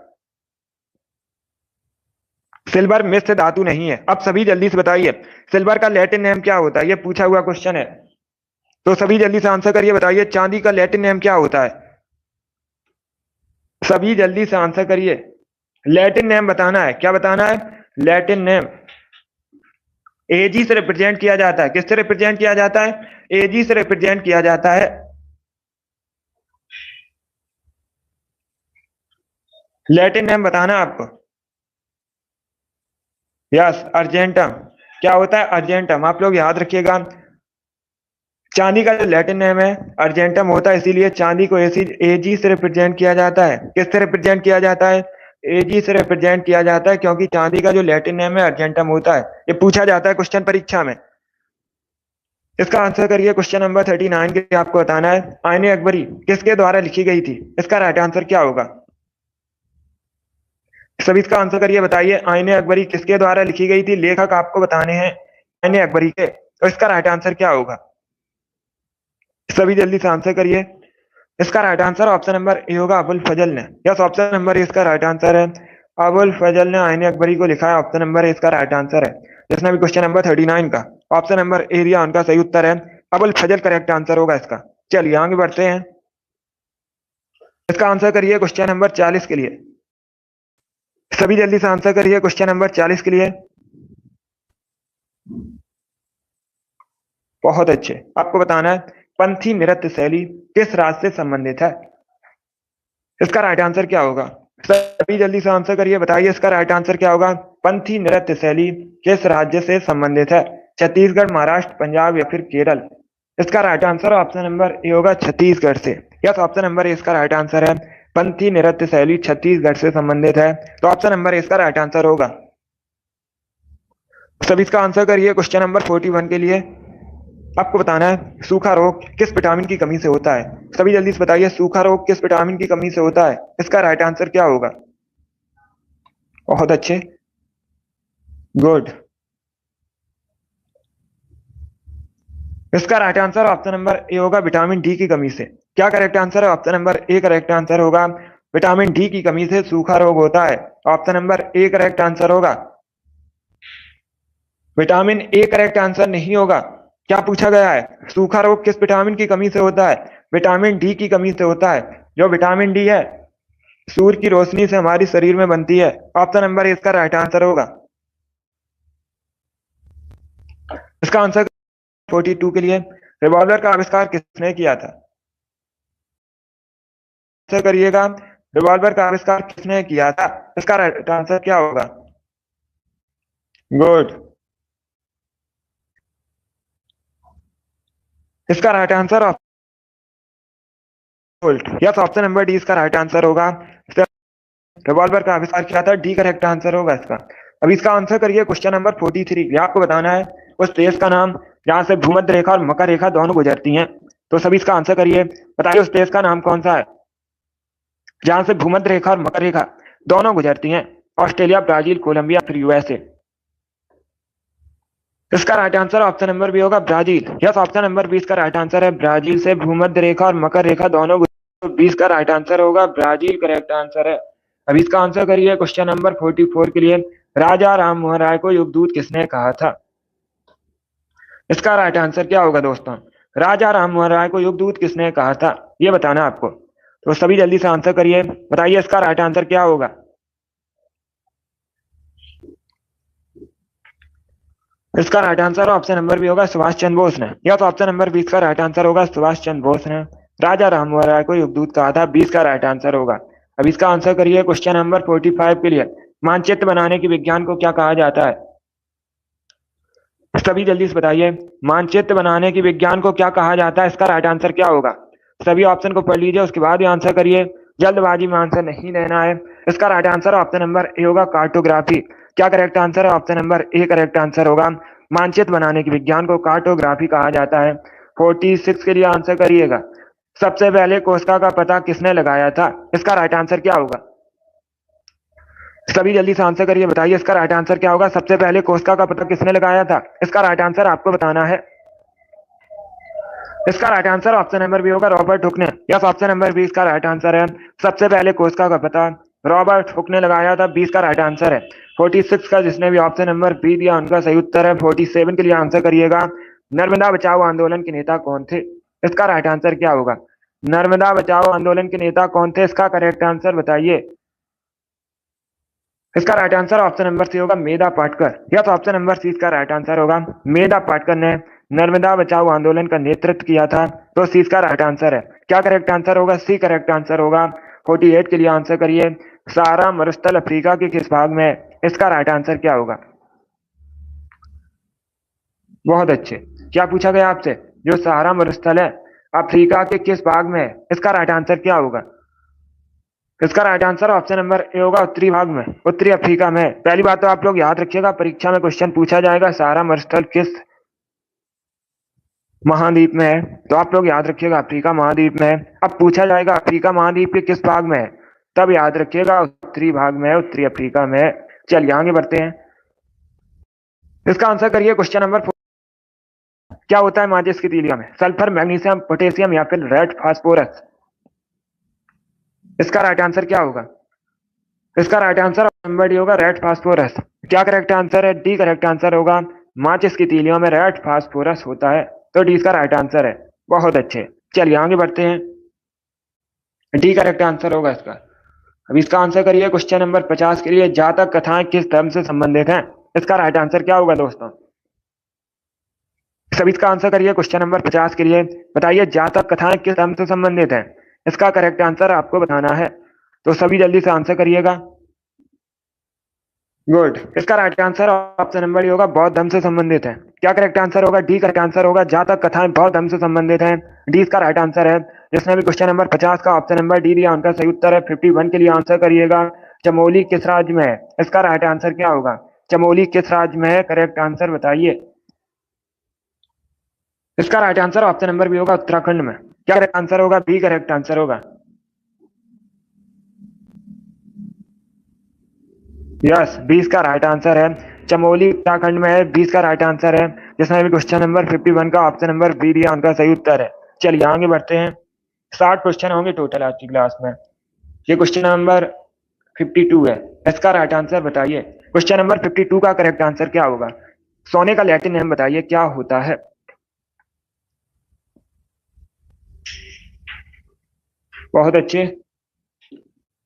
सिल्वर मिश्र धातु नहीं है। अब सभी जल्दी से बताइए सिल्वर का लैटिन नेम क्या होता है, ये पूछा हुआ क्वेश्चन है, तो सभी जल्दी से आंसर करिए। बताइए चांदी का लैटिन नेम क्या होता है? सभी जल्दी से आंसर करिए। लैटिन नेम बताना है। क्या बताना है? Latin name. एजी से रिप्रेजेंट किया जाता है। किससे रिप्रेजेंट किया जाता है? एजी से रिप्रेजेंट किया जाता है। लैटिन नेम बताना है आपको। Yes, argentum. क्या होता है? अर्जेंटम। आप लोग याद रखिएगा, चांदी का जो लैटिन नेम है अर्जेंटम होता है, इसीलिए चांदी को एजी से रिप्रेजेंट किया जाता है। किससे रिप्रेजेंट किया जाता है? एजी से रिप्रेजेंट किया जाता है, क्योंकि चांदी का जो लैटिन नेम है अर्जेंटम होता है। ये पूछा जाता है क्वेश्चन परीक्षा में। इसका आंसर करिए क्वेश्चन नंबर 39 के। आपको बताना है आईने अकबरी किसके द्वारा लिखी गई थी। इसका राइट आंसर क्या होगा? सभी इसका आंसर करिए। बताइए आईने अकबरी किसके द्वारा लिखी गई थी। लेखक आपको बताने हैं आईने अकबरी के, तो इसका राइट आंसर क्या होगा? सभी जल्दी से आंसर करिए। इसका right answer option number A होगा, अबुल फजल ने। यस, ऑप्शन नंबर ए इसका राइट आंसर है। अबुल फजल ने आईने अकबरी को लिखा है। ऑप्शन नंबर ए इसका राइट आंसर है। जिसने भी क्वेश्चन नंबर 39 का ऑप्शन नंबर ए दिया उनका सही उत्तर है। अबुल फजल करेक्ट आंसर होगा इसका। चलिए आगे बढ़ते हैं। इसका आंसर करिए क्वेश्चन नंबर 40 के लिए। सभी जल्दी से आंसर करिए क्वेश्चन नंबर 40 के लिए। बहुत अच्छे। आपको बताना है पंथी नृत्य शैली किस राज्य से संबंधित है। इसका राइट आंसर क्या होगा? सभी जल्दी से आंसर करिए। बताइए इसका राइट आंसर क्या होगा? पंथी नृत्य शैली किस राज्य से संबंधित है? छत्तीसगढ़, महाराष्ट्र, पंजाब या फिर केरल। इसका right answer option number A होगा, छत्तीसगढ़ से। यस, ऑप्शन नंबर ए इसका राइट आंसर है। पंथी नृत्य शैली छत्तीसगढ़ से संबंधित है, तो ऑप्शन नंबर ए इसका राइट आंसर होगा। सभी इसका आंसर करिए क्वेश्चन नंबर 41 के लिए। आपको बताना है सूखा रोग किस विटामिन की कमी से होता है। सभी जल्दी से बताइए सूखा रोग किस विटामिन की कमी से होता है। इसका राइट आंसर क्या होगा? बहुत अच्छे, गुड। इसका right answer option number A होगा, विटामिन डी की कमी से। क्या करेक्ट आंसर है? Option number A correct answer होगा। विटामिन डी की कमी से सूखा रोग होता है। Option number A correct answer होगा। विटामिन ए करेक्ट आंसर नहीं होगा। क्या पूछा गया है? सूखा रोग किस विटामिन की कमी से होता है? विटामिन डी की कमी से होता है। जो विटामिन डी है सूर्य की रोशनी से हमारे शरीर में बनती है। ऑप्शन नंबर ए इसका राइट आंसर होगा। इसका आंसर 42 के लिए। रिवॉल्वर का आविष्कार किसने किया था? आंसर करिएगा, रिवॉल्वर का आविष्कार किसने किया था। इसका राइट आंसर क्या होगा? गुड। इसका right answer yes, option number D इसका राइट आंसर होगा। रिवॉल्वर का आविष्कार किया था, डी करेक्ट आंसर होगा इसका। अब इसका आंसर करिए क्वेश्चन नंबर 43। आपको बताना है उस देश का नाम जहां से भूमध्य रेखा और मकर रेखा दोनों गुजरती हैं। तो सभी इसका आंसर करिए। बताइए उस देश का नाम कौन सा है जहां से भूमध्य रेखा और मकर रेखा दोनों गुजरती हैं। ऑस्ट्रेलिया, ब्राजील, कोलंबिया फिर यूएसए। इसका right answer option number B होगा, ब्राजील। यस, ऑप्शन नंबर 20 का राइट आंसर है। ब्राजील से भूमध्य रेखा और मकर रेखा दोनों 20 का राइट आंसर होगा, ब्राजील करेक्ट आंसर है। अब इसका आंसर करिए क्वेश्चन नंबर 44 के लिए। राजा राम मोहन राय को युगदूत किसने कहा था? इसका राइट आंसर क्या होगा दोस्तों? राजा राम मोहन राय को युगदूत किसने कहा था, ये बताना आपको। तो सभी जल्दी से आंसर करिए। बताइए इसका राइट आंसर क्या होगा? इसका right answer option number B होगा, सुभाष चंद्र बोस ने। या तो ऑप्शन नंबर 20 का राइट आंसर होगा, सुभाष चंद्र बोस ने राजा राम मोहन राय को युगदूत कहा था। 20 का राइट आंसर होगा। अब इसका आंसर करिए क्वेश्चन नंबर 45 के लिए। मानचित्र बनाने के विज्ञान को क्या कहा जाता है? सभी जल्दी से बताइए, मानचित्र बनाने की विज्ञान को क्या कहा जाता है? इसका राइट आंसर क्या होगा? सभी ऑप्शन को पढ़ लीजिए, उसके बाद ही आंसर करिए। जल्दबाजी में आंसर नहीं देना है। इसका right answer option number A होगा, कार्टोग्राफी। क्या करेक्ट आंसर है? Option number A correct answer होगा। मानचित्र बनाने की विज्ञान को कार्टोग्राफी कहा जाता है। 46 के लिए आंसर करिएगा। सबसे पहले कोस्टा का पता किसने लगाया था? इसका राइट आंसर क्या होगा? सभी जल्दी से आंसर करिए, बताइए इसका राइट आंसर क्या होगा? सबसे पहले कोस्टा का पता किसने लगाया था? इसका राइट आंसर आपको बताना है। इसका right answer option number B होगा, रॉबर्ट हुक ने। यस, ऑप्शन नंबर बी इसका राइट आंसर है। सबसे पहले कोस्टा का पता रॉबर्ट हुक ने लगाया था। 20 का राइट आंसर है। 46 का जिसने भी ऑप्शन नंबर बी दिया उनका सही उत्तर है। 47 के लिए आंसर करिएगा। नर्मदा बचाओ आंदोलन के नेता कौन थे? इसका राइट आंसर क्या होगा? नर्मदा बचाओ आंदोलन के नेता कौन थे? इसका करेक्ट आंसर बताइए। इसका right answer option number C होगा, Medha Patkar. Yes, option number C इसका राइट आंसर होगा। मेधा पाटकर ने नर्मदा बचाओ आंदोलन का नेतृत्व किया था, तो सी इसका राइट आंसर है। क्या करेक्ट आंसर होगा? सी करेक्ट आंसर होगा। 48 के लिए आंसर करिए। सहारा मरुस्थल अफ्रीका के किस भाग में है? इसका राइट आंसर क्या होगा? बहुत अच्छे। क्या पूछा गया आपसे? जो सहारा मरुस्थल है अफ्रीका के किस भाग में है? इसका राइट आंसर क्या होगा? इसका right answer option number A होगा, उत्तरी भाग में, उत्तरी अफ्रीका में। पहली बात तो आप लोग याद रखिएगा, परीक्षा में क्वेश्चन पूछा जाएगा सहारा मरुस्थल किस महाद्वीप में है, तो आप लोग याद रखिएगा अफ्रीका महाद्वीप में है। अब पूछा जाएगा अफ्रीका महाद्वीप के किस भाग में है, तब याद रखिएगा उत्तरी भाग में है, उत्तरी अफ्रीका में है। चलिए आगे बढ़ते हैं। इसका आंसर करिए क्वेश्चन नंबर 4। क्या होता है माचिस की तीलियों में? सल्फर, मैग्नीशियम, पोटेशियम या फिर रेड फास्फोरस? इसका राइट आंसर क्या होगा? इसका राइट आंसर नंबर डी होगा, रेड फास्फोरस। क्या करेक्ट आंसर है? डी करेक्ट आंसर होगा। माचिस की तीलियों में रेड फास्फोरस होता है, तो डी इसका राइट आंसर है। बहुत अच्छे। चलिए आगे बढ़ते हैं। डी करेक्ट आंसर होगा इसका। अब इसका आंसर करिए क्वेश्चन नंबर 50 के लिए। जातक कथाएं किस धर्म से संबंधित हैं? इसका राइट आंसर क्या होगा दोस्तों? सभी इसका आंसर करिए क्वेश्चन नंबर 50 के लिए। बताइए जातक कथाएं किस धर्म से संबंधित हैं? इसका करेक्ट आंसर आपको बताना है, तो सभी जल्दी से आंसर करिएगा। गुड। इसका right answer option number D होगा, बौद्ध धर्म से संबंधित है। क्या करेक्ट आंसर होगा? डी करेक्ट आंसर होगा। जातक कथाएं बौद्ध धर्म से संबंधित हैं, डी इसका राइट आंसर है। जिसने भी क्वेश्चन नंबर 50 का ऑप्शन नंबर डी दिया उनका सही उत्तर है। 51 के लिए आंसर करिएगा। चमोली किस राज्य में है? इसका राइट आंसर क्या होगा? चमोली किस राज्य में है? करेक्ट आंसर बताइए। इसका right answer option number B होगा, उत्तराखंड में। क्या करेक्ट आंसर होगा? बी करेक्ट आंसर होगा। यस, 20 का राइट आंसर है। चमोली उत्तराखंड में है, 20 का राइट आंसर है। जिसने भी क्वेश्चन नंबर 51 का ऑप्शन नंबर बी दिया उनका सही उत्तर है। चलिए आगे बढ़ते हैं। 60 क्वेश्चन होंगे टोटल आज की क्लास में। ये क्वेश्चन नंबर 52 है। इसका राइट आंसर बताइए। क्वेश्चन नंबर 52 का करेक्ट आंसर क्या होगा? सोने का लैटिन नेम बताइए क्या होता है? बहुत अच्छे।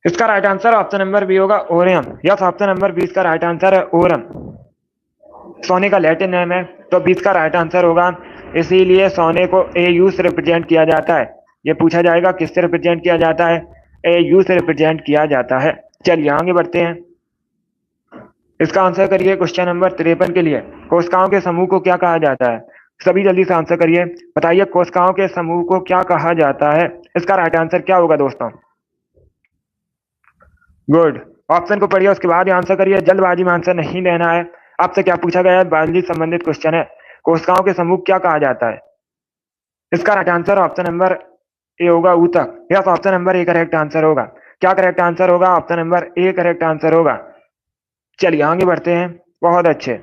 इसका right answer option number B होगा, ओरियम। यस, ऑप्शन नंबर 20 का राइट आंसर है ओरम। सोने का लैटिन नेम है, तो 20 का राइट आंसर होगा। इसीलिए सोने को AU से रिप्रेजेंट किया जाता है। ये पूछा जाएगा किससे रिप्रेजेंट किया जाता है? AU से रिप्रेजेंट किया जाता है। चलिए आगे बढ़ते हैं। इसका आंसर करिए क्वेश्चन नंबर 53 के लिए। कोशिकाओं के समूह को क्या कहा जाता है? सभी जल्दी से आंसर करिए। बताइए कोशिकाओं के समूह को क्या कहा जाता है? इसका राइट आंसर क्या होगा दोस्तों? गुड। ऑप्शन को पढ़िए, उसके बाद ही आंसर करिए। जल्दबाजी में आंसर नहीं देना है। आपसे क्या पूछा गया है? बायोलॉजी संबंधित क्वेश्चन है। कोशिकाओं के समूह क्या कहा जाता है? इसका right answer option number A होगा, ऊतक। Yes, option number A correct answer होगा। क्या करेक्ट आंसर होगा? Option number A correct answer होगा। चलिए आगे बढ़ते हैं। बहुत अच्छे।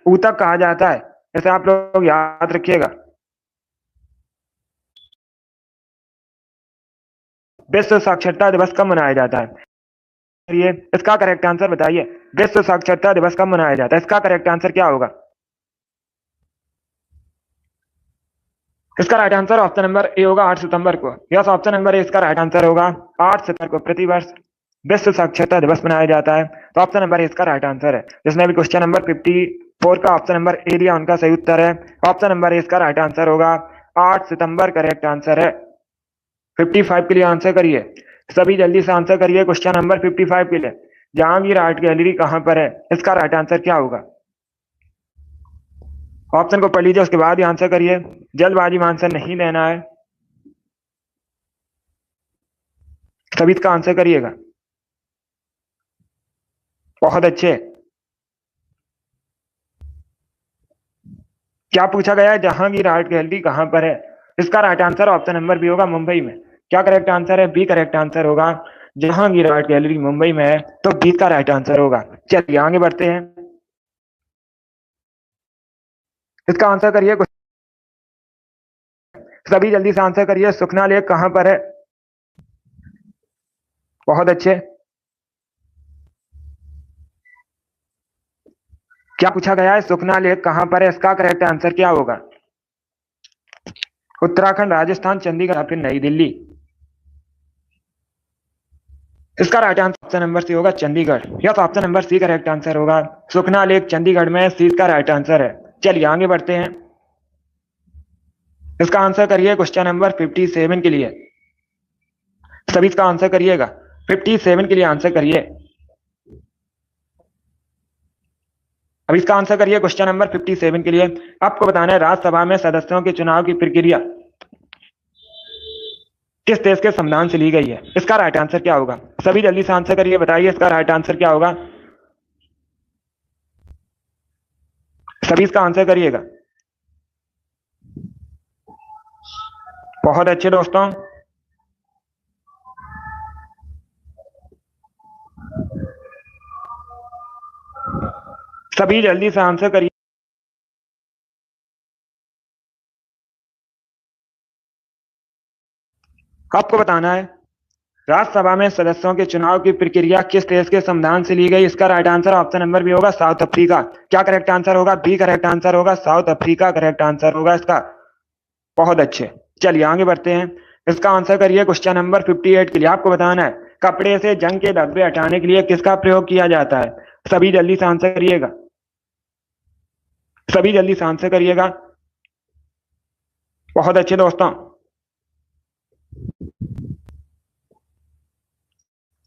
ऊतक कहा जाता है, इसे आप लोग याद रखिएगा। विश्व साक्षरता दिवस कब मनाया जाता है? ये इसका करेक्ट आंसर बताइए। विश्व साक्षरता दिवस कब मनाया जाता है? इसका करेक्ट आंसर क्या होगा? इसका right answer option number A होगा, 8 सितंबर को। यस, ऑप्शन नंबर ए इसका राइट आंसर होगा। 8 सितंबर को प्रतिवर्ष विश्व साक्षरता दिवस मनाया जाता है, तो ऑप्शन नंबर ए इसका राइट आंसर है। जिसने भी क्वेश्चन नंबर 54 का ऑप्शन नंबर ए दिया उनका सही उत्तर है। ऑप्शन नंबर ए इसका राइट आंसर होगा। 8 सितंबर करेक्ट आंसर है। 55 के लिए आंसर करिए। सभी जल्दी से आंसर करिए क्वेश्चन नंबर 55 के लिए। जहांगीर आर्ट गैलरी कहां पर है? इसका राइट आंसर क्या होगा? ऑप्शन को पढ़ लीजिए, उसके बाद ही आंसर करिए, जल्दबाजी में आंसर नहीं देना है। सभी इसका आंसर करिएगा। बहुत अच्छे। क्या पूछा गया है, जहांगीर आर्ट गैलरी कहां पर है? इसका right answer option number B होगा, मुंबई में। क्या करेक्ट आंसर है? बी करेक्ट आंसर होगा, जहांगीर आर्ट गैलरी मुंबई में है, तो बी का राइट आंसर होगा। चलिए आगे बढ़ते हैं, इसका आंसर करिए। सभी जल्दी से आंसर करिए, सुखना लेक कहां पर है? बहुत अच्छे। क्या पूछा गया है, सुखना लेक कहां पर है? इसका करेक्ट आंसर क्या होगा? उत्तराखंड, राजस्थान, चंडीगढ़ या फिर नई दिल्ली? इसका right answer option number C होगा, Chandigarh. Yes, option number C correct answer होगा, सुखना लेक चंडीगढ़ में, सी का राइट आंसर है। चलिए आगे बढ़ते हैं, इसका आंसर करिए क्वेश्चन नंबर 57 के लिए। सभी इसका आंसर करिएगा, 57 के लिए आंसर करिए। अब इसका आंसर करिए क्वेश्चन नंबर 57 के लिए। आपको बताना है, राज्यसभा में सदस्यों के चुनाव की प्रक्रिया किस देश के संविधान से ली गई है? इसका राइट आंसर क्या होगा? सभी जल्दी से आंसर करिए, बताइए इसका राइट आंसर क्या होगा। सभी इसका आंसर करिएगा। बहुत अच्छे दोस्तों, सभी जल्दी से आंसर करिए। आपको बताना है, राज्यसभा में सदस्यों के चुनाव की प्रक्रिया किस देश के संविधान से ली गई? इसका right answer option number B होगा, साउथ अफ्रीका। क्या करेक्ट आंसर होगा? बी करेक्ट आंसर होगा, साउथ अफ्रीका करेक्ट आंसर होगा इसका। बहुत अच्छे। चलिए आगे बढ़ते हैं, इसका आंसर करिए क्वेश्चन नंबर 58 के लिए। आपको बताना है, कपड़े से जंग के धब्बे हटाने के लिए किसका प्रयोग किया जाता है? सभी जल्दी से आंसर करिएगा, सभी जल्दी से आंसर करिएगा। बहुत अच्छे दोस्तों,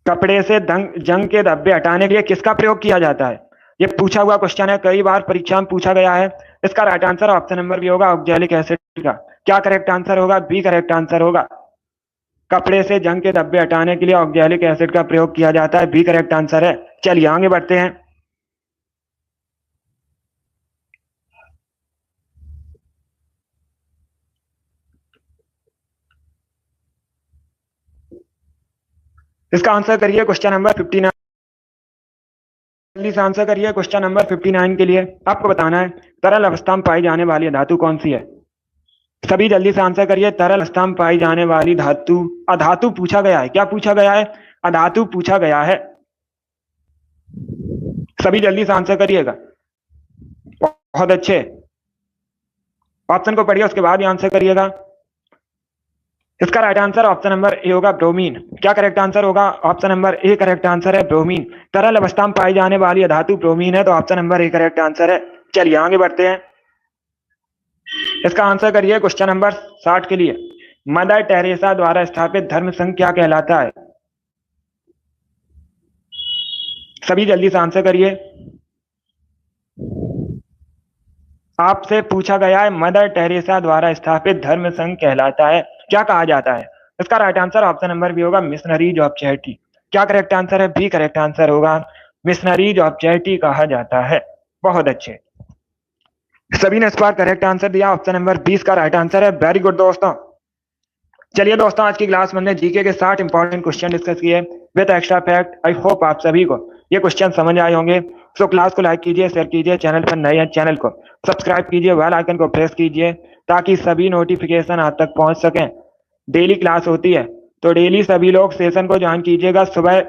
कपड़े से जंग के धब्बे हटाने के लिए किसका प्रयोग किया जाता है? ये पूछा हुआ क्वेश्चन है, कई बार परीक्षा में पूछा गया है। इसका right answer option number B होगा, ऑक्जेलिक एसिड का। क्या करेक्ट आंसर होगा? बी करेक्ट आंसर होगा, कपड़े से जंग के धब्बे हटाने के लिए ऑक्जेलिक एसिड का प्रयोग किया जाता है, बी करेक्ट आंसर है। चलिए आगे बढ़ते हैं, इसका आंसर करिए क्वेश्चन नंबर 59। जल्दी से आंसर करिए क्वेश्चन नंबर 59 के लिए। आपको बताना है, तरल अवस्था में पाई जाने वाली धातु कौन सी है? सभी जल्दी से आंसर करिए, तरल अवस्था में पाई जाने वाली धातु, अधातु पूछा गया है। क्या पूछा गया है? अधातु पूछा गया है। सभी जल्दी से आंसर करिएगा। बहुत अच्छे, ऑप्शन को पढ़िए, उसके बाद ही आंसर करिएगा। इसका right answer option number A होगा, ब्रोमीन। क्या करेक्ट आंसर होगा? Option number A correct answer है, ब्रोमीन। तरल अवस्था में पाई जाने वाली धातु ब्रोमीन है, तो option number A correct answer है। चलिए आगे बढ़ते हैं, इसका आंसर करिए क्वेश्चन नंबर 60 के लिए। मदर टेरेसा द्वारा स्थापित धर्म संघ क्या कहलाता है? सभी जल्दी से आंसर करिए। आपसे पूछा गया है, मदर टेरेसा द्वारा स्थापित धर्म संघ कहलाता है, क्या कहा जाता है? इसका right answer option number B होगा, मिशनरीज ऑफ चैरिटी। क्या करेक्ट आंसर है? बी करेक्ट आंसर होगा, मिशनरीज ऑफ चैरिटी कहा जाता है। बहुत अच्छे, सभी ने इस बार करेक्ट आंसर दिया, ऑप्शन नंबर 20 का राइट आंसर है। वेरी गुड दोस्तों। चलिए दोस्तों, आज की क्लास में हमने जीके के 60 इंपॉर्टेंट क्वेश्चन डिस्कस किए with extra fact. I hope आप सभी को ये क्वेश्चन समझ आए होंगे। सो क्लास को लाइक कीजिए, शेयर कीजिए, चैनल पर नए हैं चैनल को सब्सक्राइब कीजिए, बेल आइकन को प्रेस कीजिए ताकि सभी नोटिफिकेशन आप तक पहुंच सकें। डेली क्लास होती है, तो डेली सभी लोग सेशन को ज्वाइन कीजिएगा। सुबह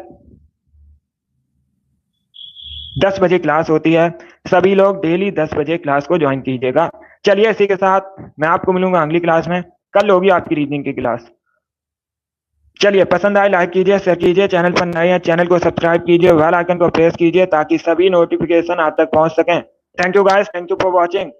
10 बजे क्लास होती है, सभी लोग डेली 10 बजे क्लास को ज्वाइन कीजिएगा। चलिए इसी के साथ मैं आपको मिलूंगा अगली क्लास में, कल होगी आपकी रीजनिंग की क्लास। चलिए, पसंद आए लाइक कीजिए, शेयर कीजिए, चैनल पर नए हैं चैनल को सब्सक्राइब कीजिए, बेल आइकन को प्रेस कीजिए ताकि सभी नोटिफिकेशन आप तक पहुंच सकें। Thank you guys, thank you for watching.